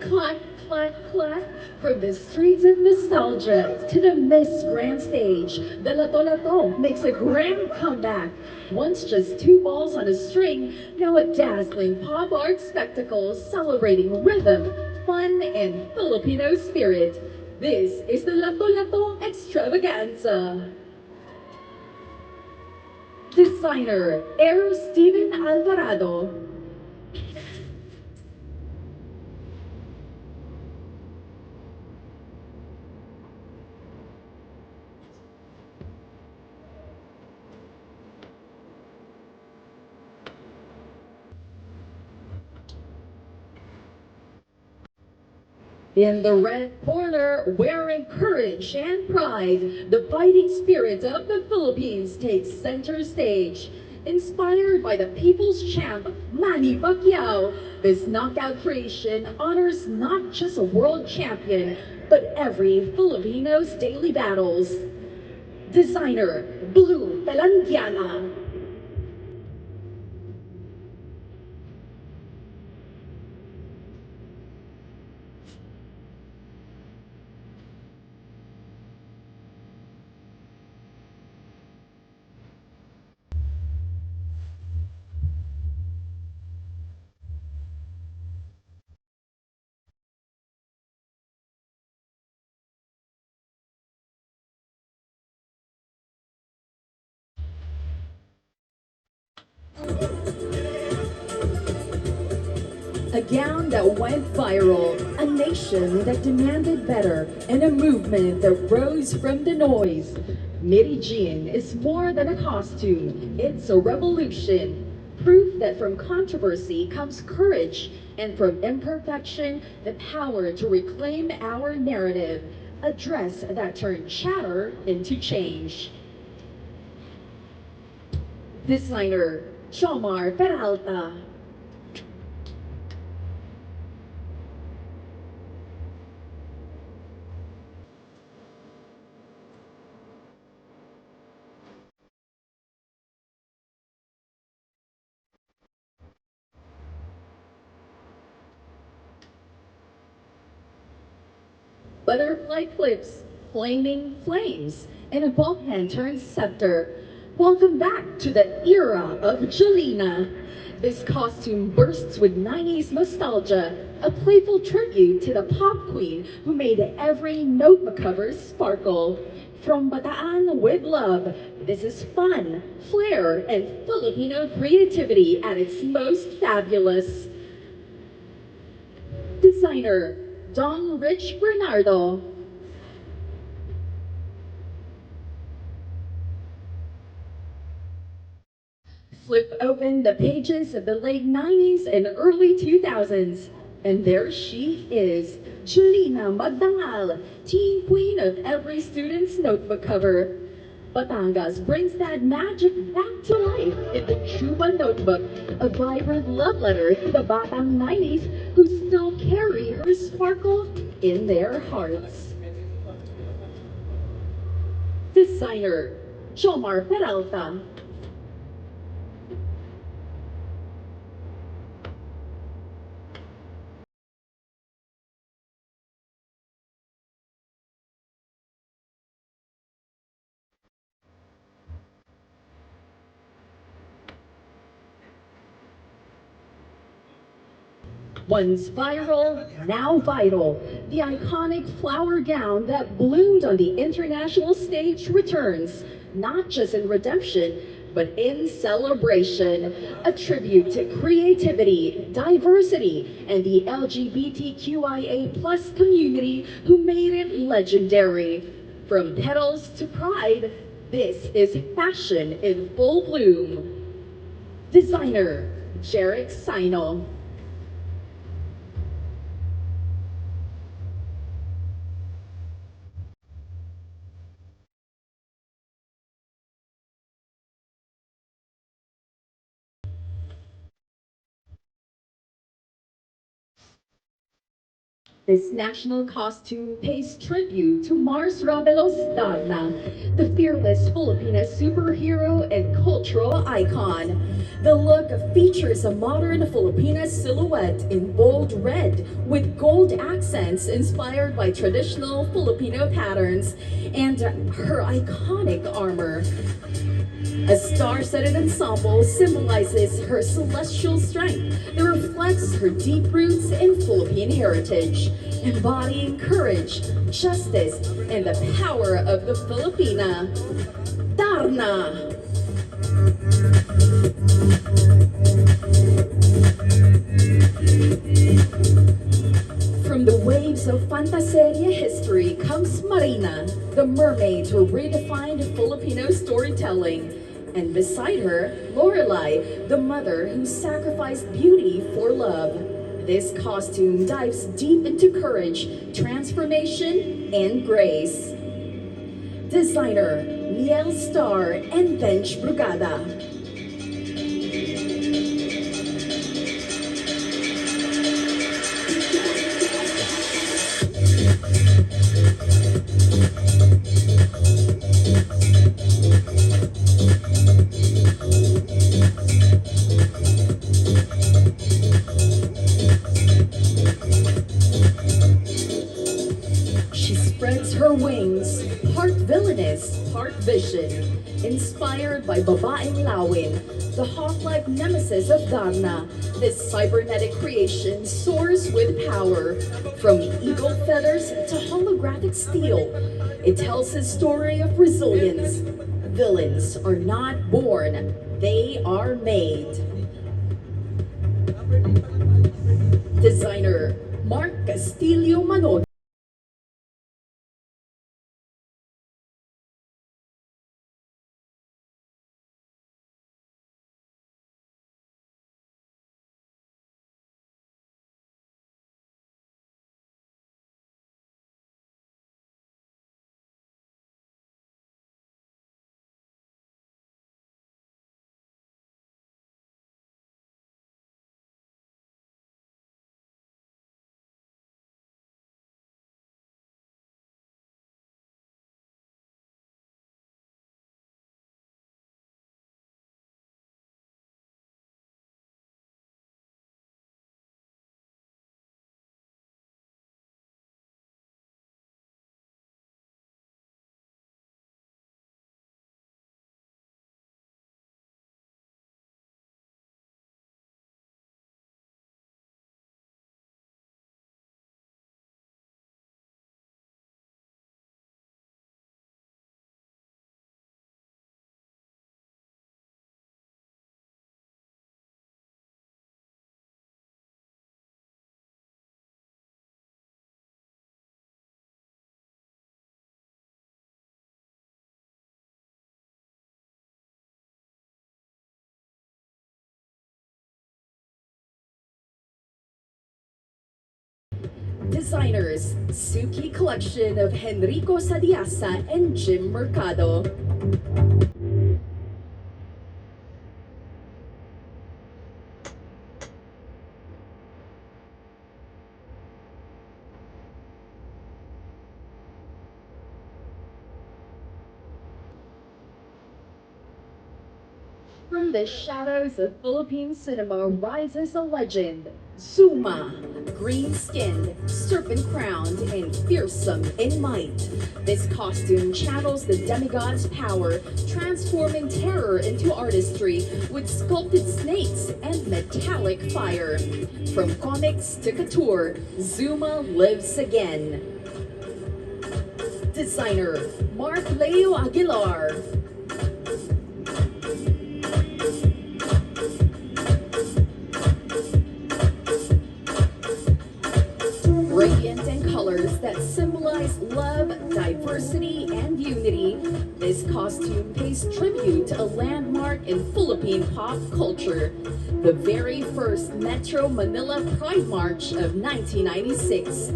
Clack, clack, clack. From the streets of nostalgia to the Miss Grand Stage, the Lato Lato makes a grand comeback. Once just two balls on a string, now a dazzling pop art spectacle celebrating rhythm, fun, and Filipino spirit. This is the Lato Lato Extravaganza. Designer Air Steven Alvarado. In the red corner, wearing courage and pride, the fighting spirit of the Philippines takes center stage. Inspired by the people's champ, Manny Pacquiao, this knockout creation honors not just a world champion, but every Filipino's daily battles. Designer, Blue Pelandiana. A gown that went viral, a nation that demanded better, and a movement that rose from the noise. Mary Jean is more than a costume, it's a revolution. Proof that from controversy comes courage, and from imperfection, the power to reclaim our narrative. A dress that turned chatter into change. Designer Chomar Peralta. Butterfly clips, flaming flames, and a ball pen turns scepter. Welcome back to the era of Jelena. This costume bursts with 90s nostalgia, a playful tribute to the pop queen who made every notebook cover sparkle. From Bataan with love, this is fun, flair, and Filipino creativity at its most fabulous. Designer Don Rich Bernardo. Flip open the pages of the late 90s and early 2000s, and there she is, Julina Magdangal, teen queen of every student's notebook cover. Batangas brings that magic back to life in the Chuba Notebook, a vibrant love letter to the Batang 90s who still carry her sparkle in their hearts. Designer, Jomar Peralta. Once viral, now vital. The iconic flower gown that bloomed on the international stage returns, not just in redemption, but in celebration. A tribute to creativity, diversity, and the LGBTQIA plus community who made it legendary. From petals to pride, this is fashion in full bloom. Designer, Jarek Sino. This national costume pays tribute to Mars Rabelos Darna, the fearless Filipina superhero and cultural icon. The look features a modern Filipina silhouette in bold red with gold accents inspired by traditional Filipino patterns and her iconic armor. A star-studded ensemble symbolizes her celestial strength that reflects her deep roots in Philippine heritage, embodying courage, justice, and the power of the Filipina. Darna! From the waves of Fantaseria history comes Marina, the mermaid who redefined Filipino storytelling. And beside her, Lauraai, the mother who sacrificed beauty for love. This costume dives deep into courage, transformation, and grace. Designer, Miel Star and Bench Brugada. Her wings, part villainous, part vision. Inspired by Babaeng Lawin, the hawk-like nemesis of Darna, this cybernetic creation soars with power. From eagle feathers to holographic steel, it tells a story of resilience. Villains are not born, they are made. Designer, Mark Castillo Manod. Designers, Suki collection of Henrico Sadiasa and Jim Mercado. From the shadows of Philippine cinema rises a legend. Zuma, green-skinned, serpent-crowned, and fearsome in might. This costume channels the demigod's power, transforming terror into artistry with sculpted snakes and metallic fire. From comics to couture, Zuma lives again. Designer, Mark Leo Aguilar. Radiant in colors that symbolize love, diversity, and unity, this costume pays tribute to a landmark in Philippine pop culture. The very first Metro Manila Pride March of 1996.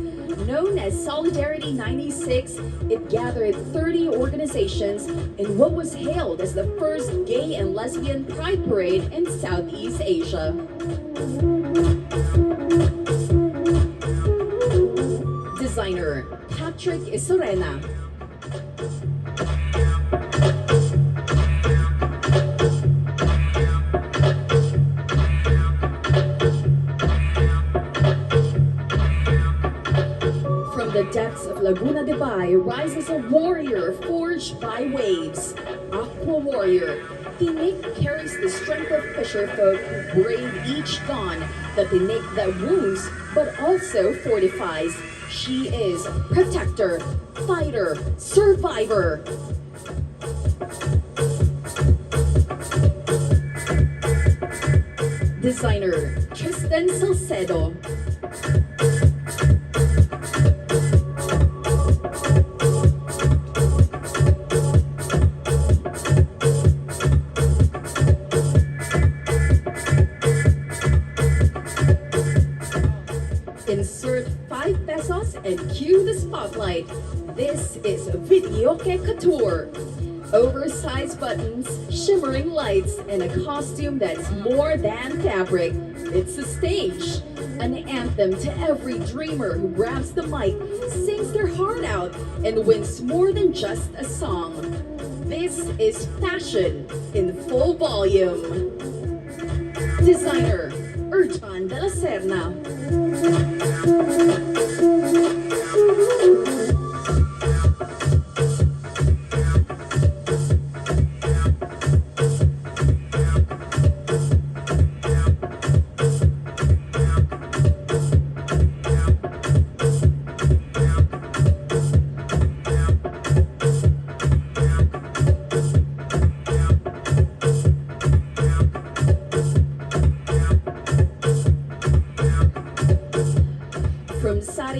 Known as Solidarity 96, it gathered 30 organizations in what was hailed as the first gay and lesbian pride parade in Southeast Asia. Designer, Patrick Isorena. From the depths of Laguna de Bay rises a warrior forged by waves. Aqua warrior. Tinik carries the strength of fisherfolk who brave each dawn. The Tinik that wounds but also fortifies. She is protector, fighter, survivor. Designer, Tristan Salcedo. Insert 5 pesos and cue the spotlight. This is Videoke Couture. Oversized buttons, shimmering lights, and a costume that's more than fabric. It's a stage, an anthem to every dreamer who grabs the mic, sings their heart out, and wins more than just a song. This is fashion in full volume. Designer, Urjan de la Serna.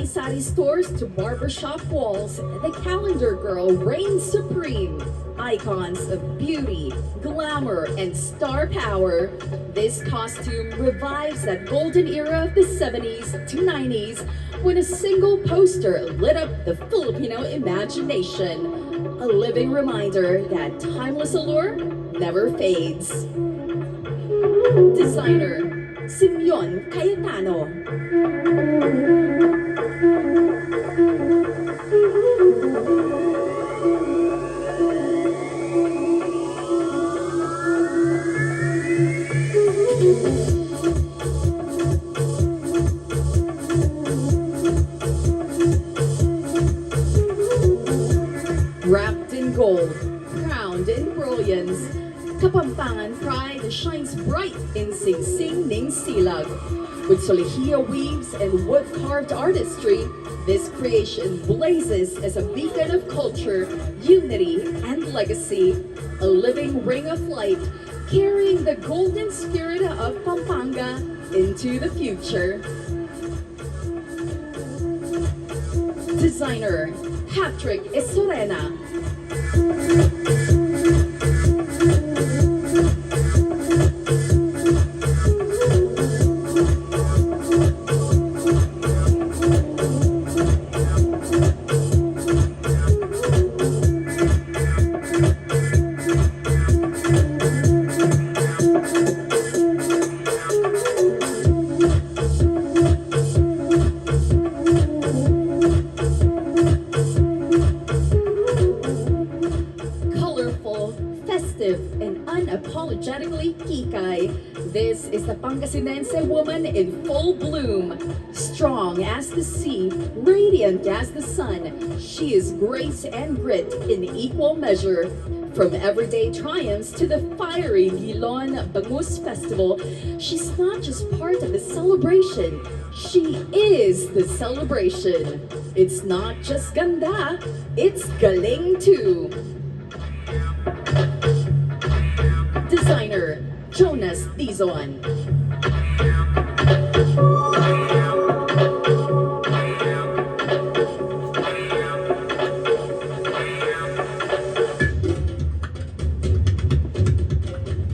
Sari stores to barbershop walls, the calendar girl reigns supreme. Icons of beauty, glamour, and star power. This costume revives that golden era of the 70s to 90s when a single poster lit up the Filipino imagination. A living reminder that timeless allure never fades. Designer, Simeon Cayetano. Wrapped in gold, crowned in brilliance, Kapampangan pride shines bright in Sing Sing Ning Silag. With solihia weaves and wood-carved artistry, this creation blazes as a beacon of culture, unity, and legacy. A living ring of light, carrying the golden spirit of Pampanga into the future. Designer, Patrick Isorena. Unapologetically kikay. This is the Pangasinense woman in full bloom. Strong as the sea, radiant as the sun, she is grace and grit in equal measure. From everyday triumphs to the fiery Vilon Bangus Festival, she's not just part of the celebration, she is the celebration. It's not just ganda, it's galing too. Designer, Jonas Dizon.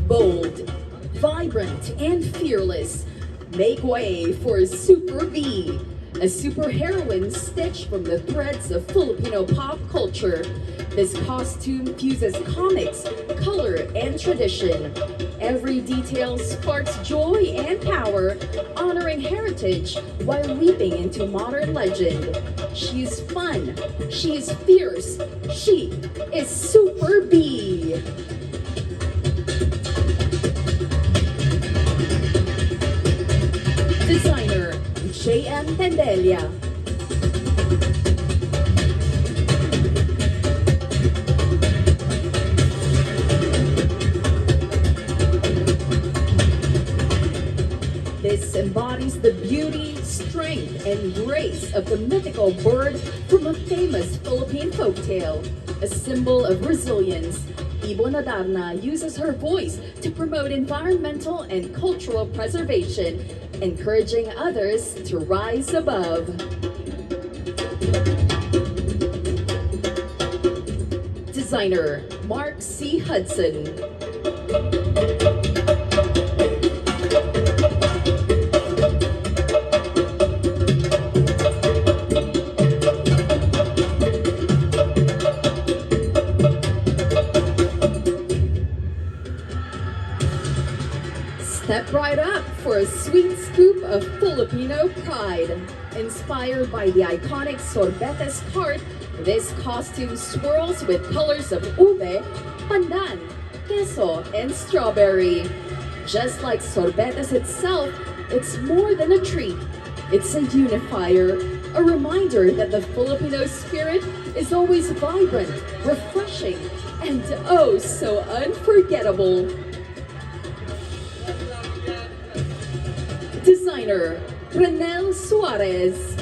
Bold, vibrant, and fearless, make way for Super V. a superheroine stitched from the threads of Filipino pop culture. This costume fuses comics, color, and tradition. Every detail sparks joy and power, honoring heritage while leaping into modern legend. She is fun, she is fierce, she is Super B. Designer, J.M. Tendelia. This embodies the beauty, strength, and grace of the mythical bird from a famous Philippine folktale. A symbol of resilience, Ibon Nadara uses her voice to promote environmental and cultural preservation, encouraging others to rise above. Designer, Mark C. Hudson. Step right up for a sweet scoop of Filipino pride. Inspired by the iconic Sorbetas cart, this costume swirls with colors of ube, pandan, queso, and strawberry. Just like Sorbetas itself, it's more than a treat. It's a unifier, a reminder that the Filipino spirit is always vibrant, refreshing, and oh so unforgettable. Designer, Renel Suarez.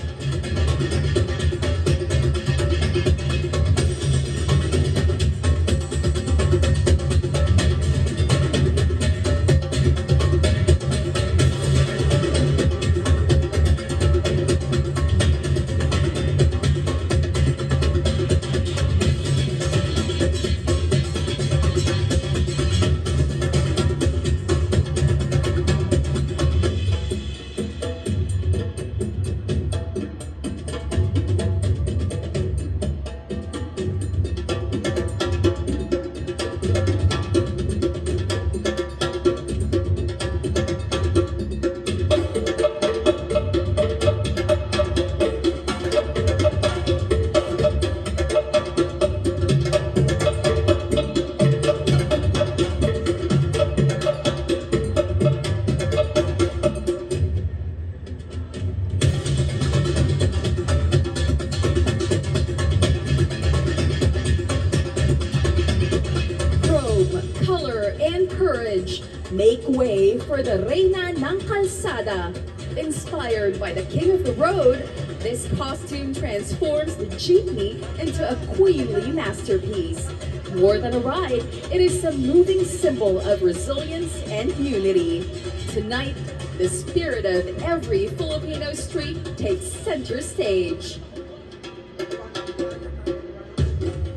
Make way for the Reina ng Calzada. Inspired by the King of the Road, this costume transforms the jeepney into a queenly masterpiece. More than a ride, it is a moving symbol of resilience and unity. Tonight, the spirit of every Filipino street takes center stage.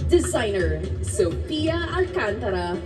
Designer, Sofia Alcantara.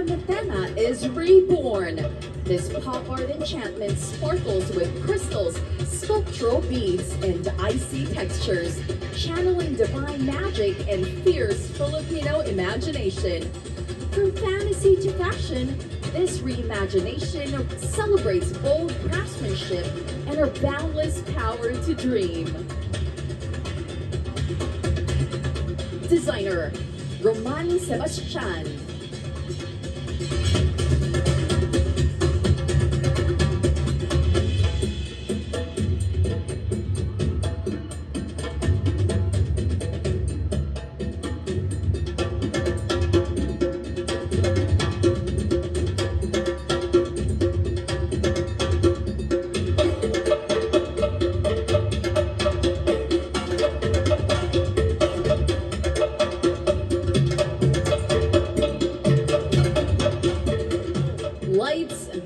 Matenna is reborn. This pop art enchantment sparkles with crystals, sculptural beads, and icy textures, channeling divine magic and fierce Filipino imagination. From fantasy to fashion, this reimagination celebrates bold craftsmanship and our boundless power to dream. Designer, Roman Sebastian.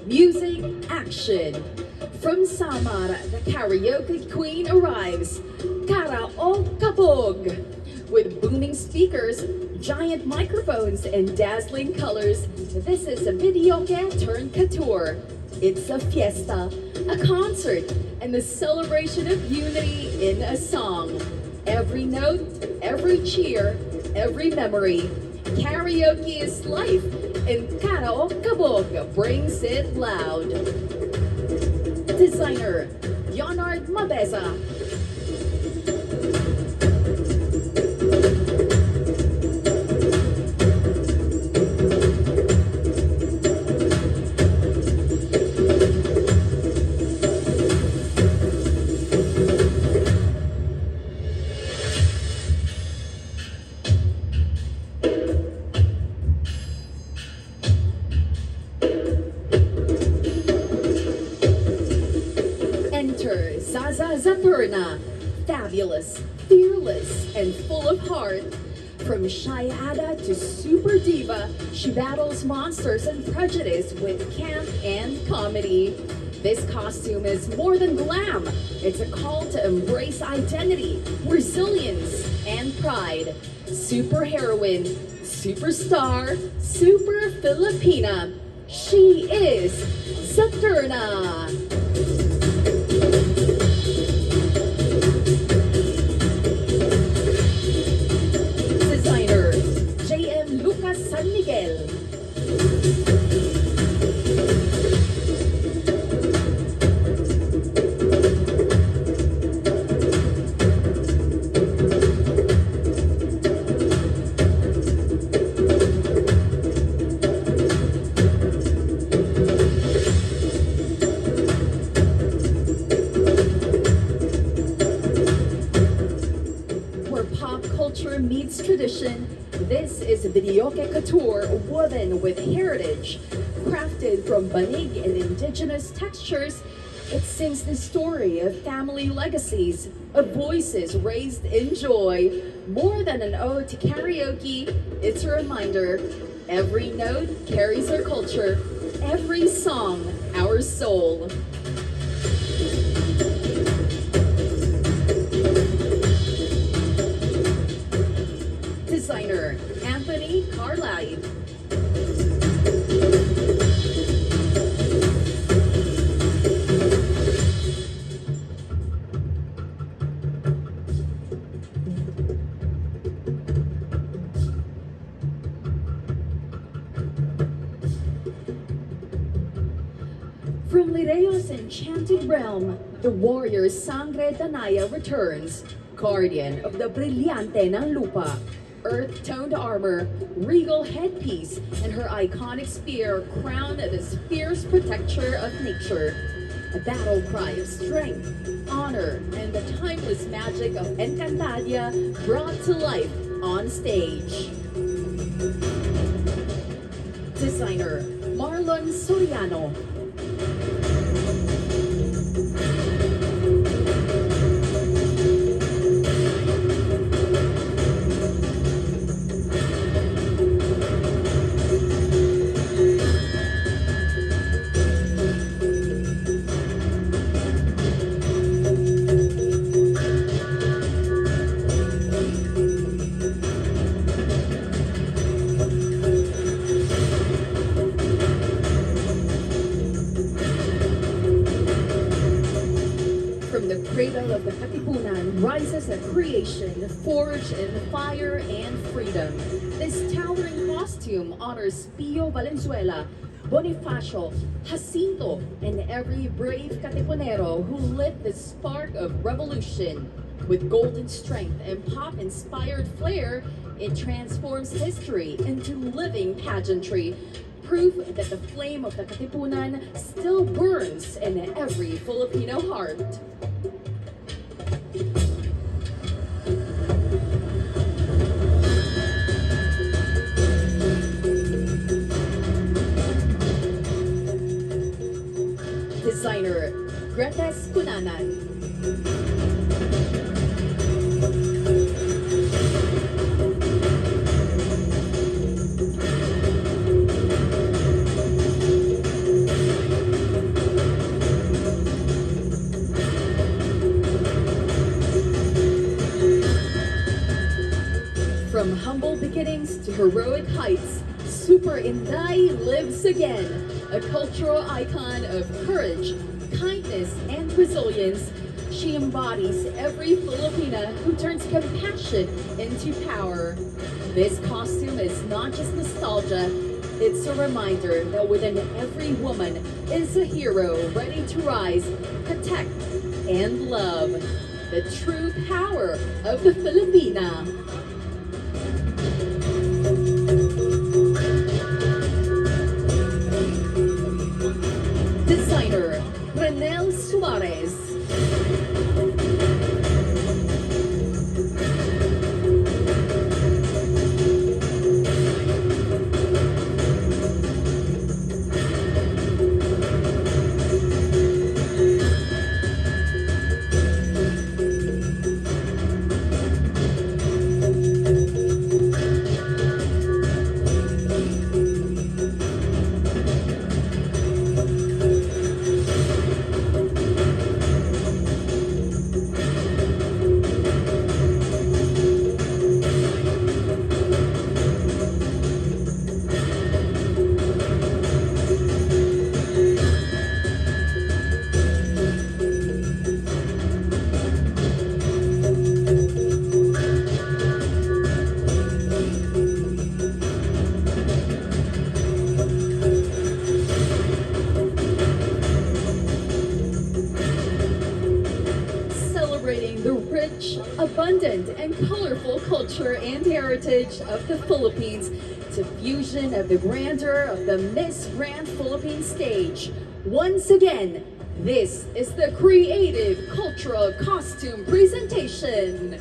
Music, action. From Samar, the karaoke queen arrives. Karaoke. With booming speakers, giant microphones, and dazzling colors, this is a videoke turned couture. It's a fiesta, a concert, and the celebration of unity in a song. Every note, every cheer, every memory. Karaoke is life, and Karaoke brings it loud. Designer, Leonard Mabeza. Enter Zaza, fabulous, fearless, and full of heart. From Shyada to super diva, she battles monsters and prejudice with camp and comedy. This costume is more than glam. It's a call to embrace identity, resilience, and pride. Super heroine, superstar, super Filipina. She is Darna. Designer, J.M. Lucas San Miguel. Meets tradition, this is videoke couture woven with heritage. Crafted from Banig and indigenous textures, it sings the story of family legacies, of voices raised in joy. More than an ode to karaoke, it's a reminder. Every note carries our culture, every song our soul. Designer, Anthony Carlyle. From Lireo's enchanted realm, the warrior Sangre Danaya returns, guardian of the Brillante ng Lupa. Earth-toned armor, regal headpiece, and her iconic spear crown this fierce protector of nature. A battle cry of strength, honor, and the timeless magic of Encantadia brought to life on stage. Designer, Marlon Soriano. Cradle of the Katipunan rises a creation forged in fire and freedom. This towering costume honors Pio Valenzuela, Bonifacio, Jacinto, and every brave Katipunero who lit the spark of revolution. With golden strength and pop-inspired flair, it transforms history into living pageantry. Proof that the flame of the Katipunan still burns in every Filipino heart. Designer, Gretes Kunanan. heights, Super Indai lives again, a cultural icon of courage, kindness, and resilience. She embodies every Filipina who turns compassion into power. This costume is not just nostalgia, it's a reminder that within every woman is a hero ready to rise, protect, and love. The true power of the Filipina. Designer, Renel Suarez. Abundant and colorful culture and heritage of the Philippines to fusion of the grandeur of the Miss Grand Philippines stage. Once again, this is the Creative Cultural Costume Presentation.